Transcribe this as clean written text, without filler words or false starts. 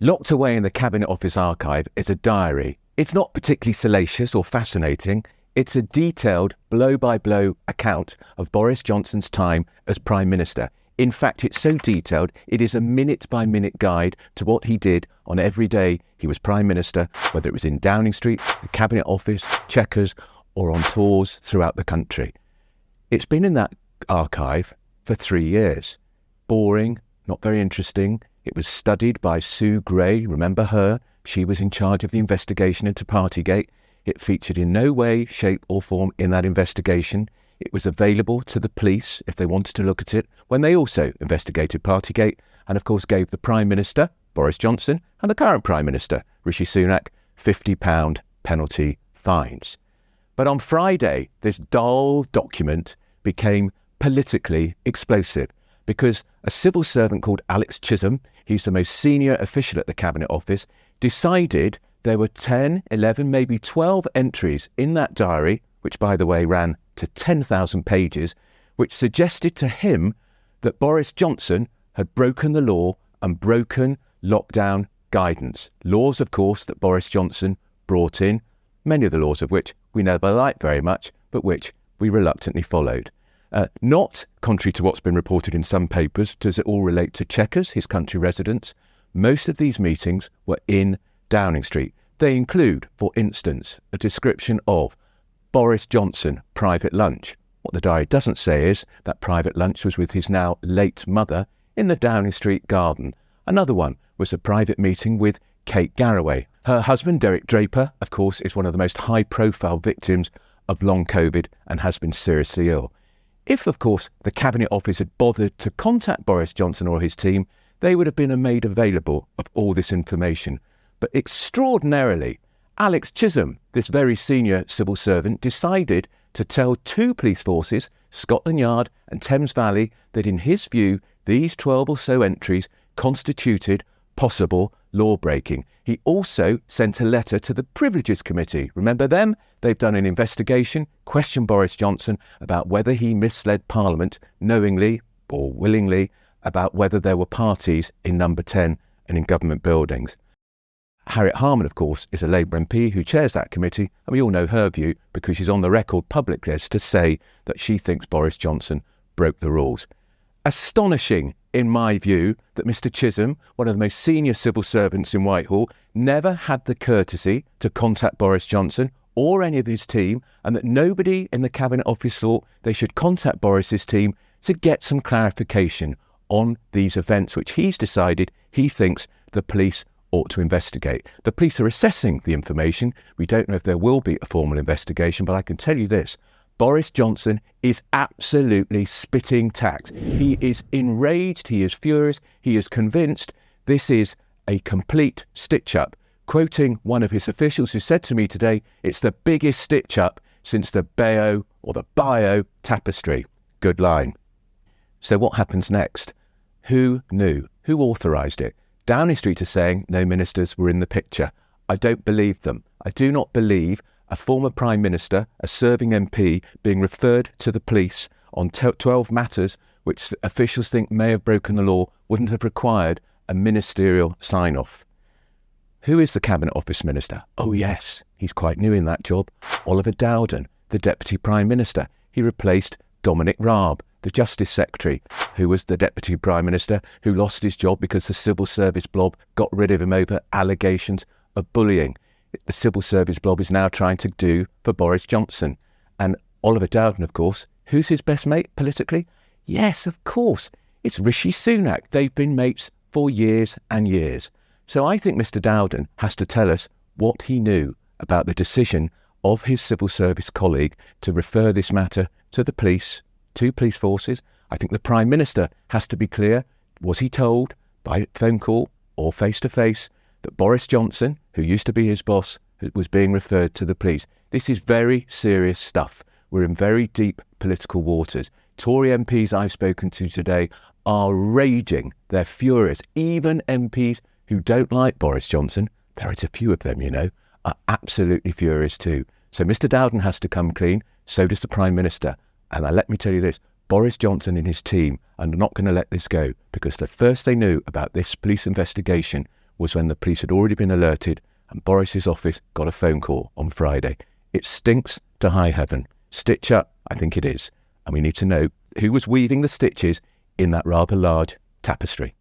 Locked away in the Cabinet Office archive is a diary. It's not particularly salacious or fascinating. It's a detailed, blow-by-blow account of Boris Johnson's time as Prime Minister. In fact, it's so detailed, it is a minute-by-minute guide to what he did on every day he was Prime Minister, whether it was in Downing Street, the Cabinet Office, Chequers, or on tours throughout the country. It's been in that archive for 3 years. Boring, not very interesting. It was studied by Sue Gray, remember her? She was in charge of the investigation into Partygate. It featured in no way, shape or form in that investigation. It was available to the police if they wanted to look at it when they also investigated Partygate and of course gave the Prime Minister, Boris Johnson, and the current Prime Minister, Rishi Sunak, £50 penalty fines. But on Friday, this dull document became politically explosive because a civil servant called Alex Chisholm, he's the most senior official at the Cabinet Office, decided there were 10, 11, maybe 12 entries in that diary, which by the way ran to 10,000 pages, which suggested to him that Boris Johnson had broken the law and broken lockdown guidance. Laws, of course, that Boris Johnson brought in, many of the laws of which we never liked very much, but which we reluctantly followed. Not, contrary to what's been reported in some papers, does it all relate to Chequers, his country residence. Most of these meetings were in Downing Street. They include, for instance, a description of Boris Johnson private lunch. What the diary doesn't say is that private lunch was with his now late mother in the Downing Street garden. Another one was a private meeting with Kate Garraway. Her husband, Derek Draper, of course, is one of the most high-profile victims of long COVID and has been seriously ill. If, of course, the Cabinet Office had bothered to contact Boris Johnson or his team, they would have been made available of all this information. But extraordinarily, Alex Chisholm, this very senior civil servant, decided to tell two police forces, Scotland Yard and Thames Valley, that in his view, these 12 or so entries constituted possible law-breaking. He also sent a letter to the Privileges Committee. Remember them? They've done an investigation, questioned Boris Johnson about whether he misled Parliament knowingly or willingly about whether there were parties in Number 10 and in government buildings. Harriet Harman, of course, is a Labour MP who chairs that committee, and we all know her view because she's on the record publicly as to say that she thinks Boris Johnson broke the rules. Astonishing, in my view, that Mr Chisholm, one of the most senior civil servants in Whitehall, never had the courtesy to contact Boris Johnson or any of his team, and that nobody in the Cabinet Office thought they should contact Boris's team to get some clarification on these events, which he's decided he thinks the police ought to investigate. The police are assessing the information. We don't know if there will be a formal investigation, but I can tell you this. Boris Johnson is absolutely spitting tact. He is enraged, he is furious, he is convinced this is a complete stitch-up. Quoting one of his officials who said to me today, it's the biggest stitch-up since the Bayeux Tapestry. Good line. So what happens next? Who knew? Who authorised it? Downing Street are saying no ministers were in the picture. I don't believe them. I do not believe a former Prime Minister, a serving MP, being referred to the police on 12 matters which officials think may have broken the law wouldn't have required a ministerial sign-off. Who is the Cabinet Office Minister? Oh yes, he's quite new in that job. Oliver Dowden, the Deputy Prime Minister. He replaced Dominic Raab, the Justice Secretary, who was the Deputy Prime Minister, who lost his job because the Civil Service blob got rid of him over allegations of bullying. The Civil Service blob is now trying to do for Boris Johnson. And Oliver Dowden, of course, who's his best mate politically? Yes, of course, it's Rishi Sunak. They've been mates for years and years. So I think Mr Dowden has to tell us what he knew about the decision of his civil service colleague to refer this matter to the police, to police forces. I think the Prime Minister has to be clear. Was he told by phone call or face-to-face that Boris Johnson, who used to be his boss, was being referred to the police? This is very serious stuff. We're in very deep political waters. Tory MPs I've spoken to today are raging. They're furious. Even MPs who don't like Boris Johnson, there is a few of them, you know, are absolutely furious too. So Mr Dowden has to come clean. So does the Prime Minister. And let me tell you this, Boris Johnson and his team are not going to let this go, because the first they knew about this police investigation was when the police had already been alerted and Boris's office got a phone call on Friday. It stinks to high heaven. Stitch up, I think it is. And we need to know who was weaving the stitches in that rather large tapestry.